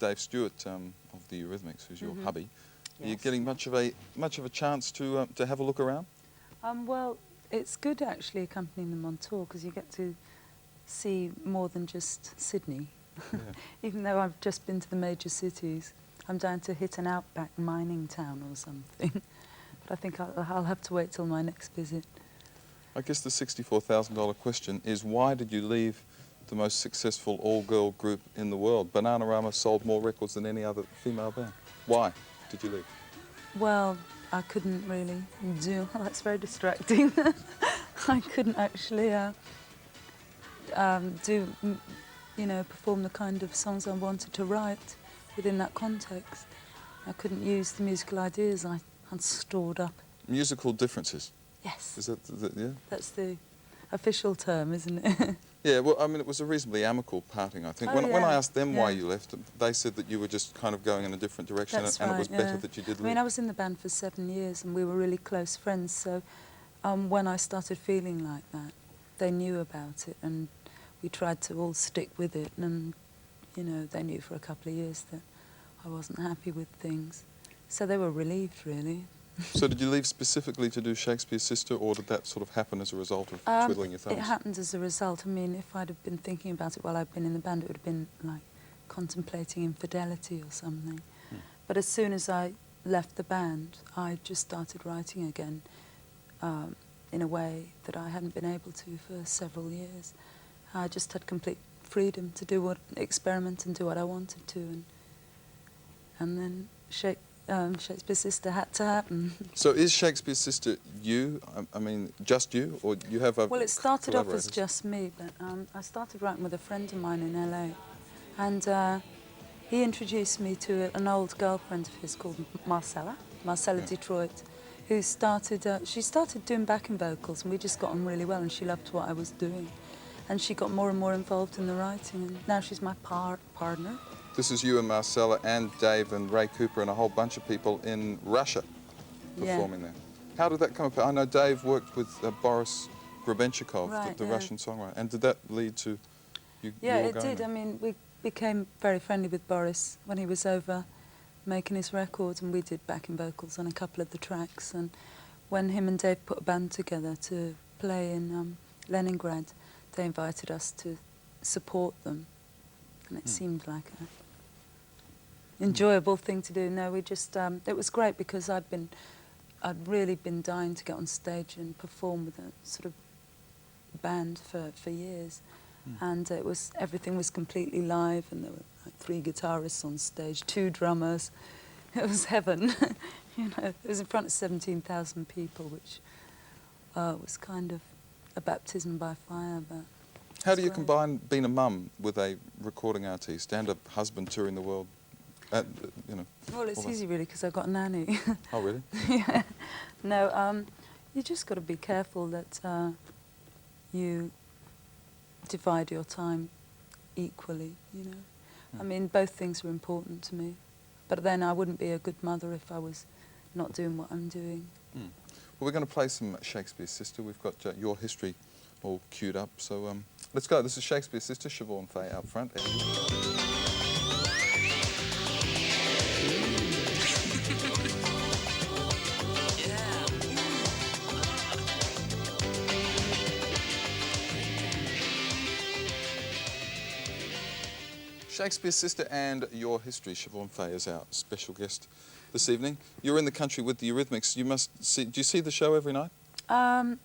Dave Stewart of the Eurythmics, who's your hubby. Yes. Are you getting much of a chance to have a look around? Well, it's good actually accompanying them on tour because you get to see more than just Sydney. Yeah. Even though I've just been to the major cities, I'm down to hit an outback mining town or something. But I think I'll have to wait till my next visit. I guess the $64,000 question is, why did you leave the most successful all-girl group in the world? Bananarama sold more records than any other female band. Why did you leave? Well, I couldn't really do... Oh, that's very distracting. I couldn't actually perform the kind of songs I wanted to write within that context. I couldn't use the musical ideas I had stored up. Musical differences? Yes. Is that yeah? That's the official term, isn't it? Yeah, well, I mean, it was a reasonably amicable parting, I think. When I asked them why you left, they said that you were just kind of going in a different direction. That's and right, it was better that you did leave. I mean, I was in the band for 7 years and we were really close friends, so when I started feeling like that, they knew about it and we tried to all stick with it, and, you know, they knew for a couple of years that I wasn't happy with things. So they were relieved, really. So did you leave specifically to do Shakespears Sister, or did that sort of happen as a result of twiddling your thumbs? It happened as a result. I mean, if I'd have been thinking about it while I'd been in the band, it would have been like contemplating infidelity or something. But as soon as I left the band, I just started writing again in a way that I hadn't been able to for several years. I just had complete freedom to experiment and do what I wanted to, and then Shakespears Sister had to happen. So is Shakespears Sister you? I mean, just you, or you have a... Well, it started off as just me, but I started writing with a friend of mine in LA, and he introduced me to an old girlfriend of his called Marcella Detroit, who started, she started doing backing vocals, and we just got on really well, and she loved what I was doing. And she got more and more involved in the writing, and now she's my partner. This is you and Marcella and Dave and Ray Cooper and a whole bunch of people in Russia performing there. How did that come about? I know Dave worked with Boris Grebenshchikov, the Russian songwriter, and did that lead to you? Yeah, it did. I mean, we became very friendly with Boris when he was over making his records, and we did backing vocals on a couple of the tracks. And when him and Dave put a band together to play in Leningrad, they invited us to support them, and it seemed like an enjoyable thing to do. No, we just, it was great because I'd really been dying to get on stage and perform with a sort of band for years. And everything was completely live, and there were like 3 guitarists on stage, 2 drummers. It was heaven. You know, it was in front of 17,000 people, which was kind of a baptism by fire. But how do you combine being a mum with a recording artist and a husband touring the world? You know. Well, it's easy really because I've got a nanny. Oh, really? Yeah. No, you just got to be careful that you divide your time equally, you know. I mean, both things are important to me, but then I wouldn't be a good mother if I was not doing what I'm doing. Well, we're going to play some Shakespears Sister. We've got Your History all queued up, so let's go. This is Shakespears Sister, Siobhan Fahey out front. Shakespears Sister and Your History. Siobhan Fahey is our special guest this evening. You're in the country with the Eurythmics. You must see. Do you see the show every night?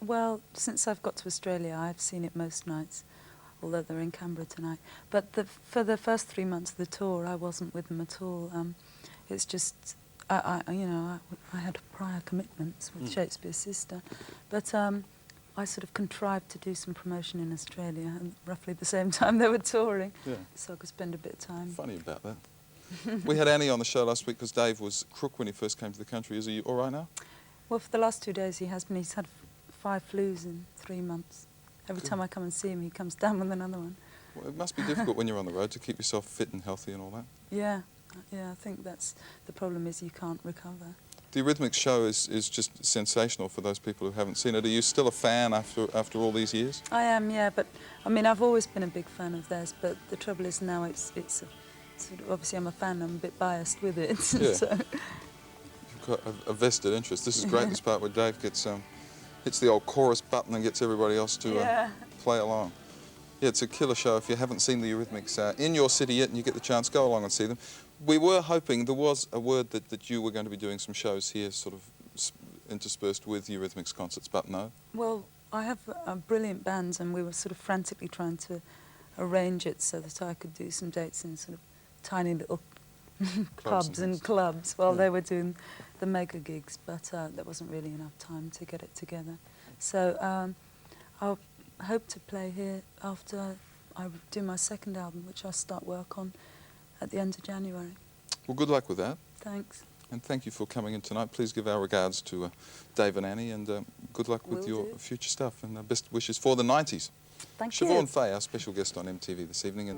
Well, since I've got to Australia, I've seen it most nights, although they're in Canberra tonight. But for the first 3 months of the tour, I wasn't with them at all. It's just, I had prior commitments with Shakespears Sister, but I sort of contrived to do some promotion in Australia, and roughly the same time they were touring, so I could spend a bit of time. Funny about that. We had Annie on the show last week because Dave was crook when he first came to the country. Is he all right now? Well, for the last 2 days he has been. He's had 5 flus in 3 months. Every time I come and see him, he comes down with another one. Well, it must be difficult when you're on the road to keep yourself fit and healthy and all that. Yeah, I think that's the problem, is you can't recover. The Eurythmics show is just sensational for those people who haven't seen it. Are you still a fan after all these years? I am, yeah, but I mean, I've always been a big fan of theirs, but the trouble is now it's sort of, obviously I'm a fan, I'm a bit biased with it. Yeah. So. You've got a vested interest. This is great, this part where Dave gets hits the old chorus button and gets everybody else to play along. Yeah, it's a killer show. If you haven't seen the Eurythmics in your city yet and you get the chance, go along and see them. We were hoping, there was a word that you were going to be doing some shows here, sort of interspersed with Eurythmics concerts, but no. Well, I have brilliant bands, and we were sort of frantically trying to arrange it so that I could do some dates in sort of tiny little pubs and clubs while they were doing the mega gigs, but there wasn't really enough time to get it together. So I'll hope to play here after I do my second album, which I'll start work on at the end of January. Well, good luck with that. Thanks. And thank you for coming in tonight. Please give our regards to Dave and Annie, and good luck with your future stuff, and best wishes for the 90s. Thank you. Siobhan Fahey, our special guest on MTV this evening. And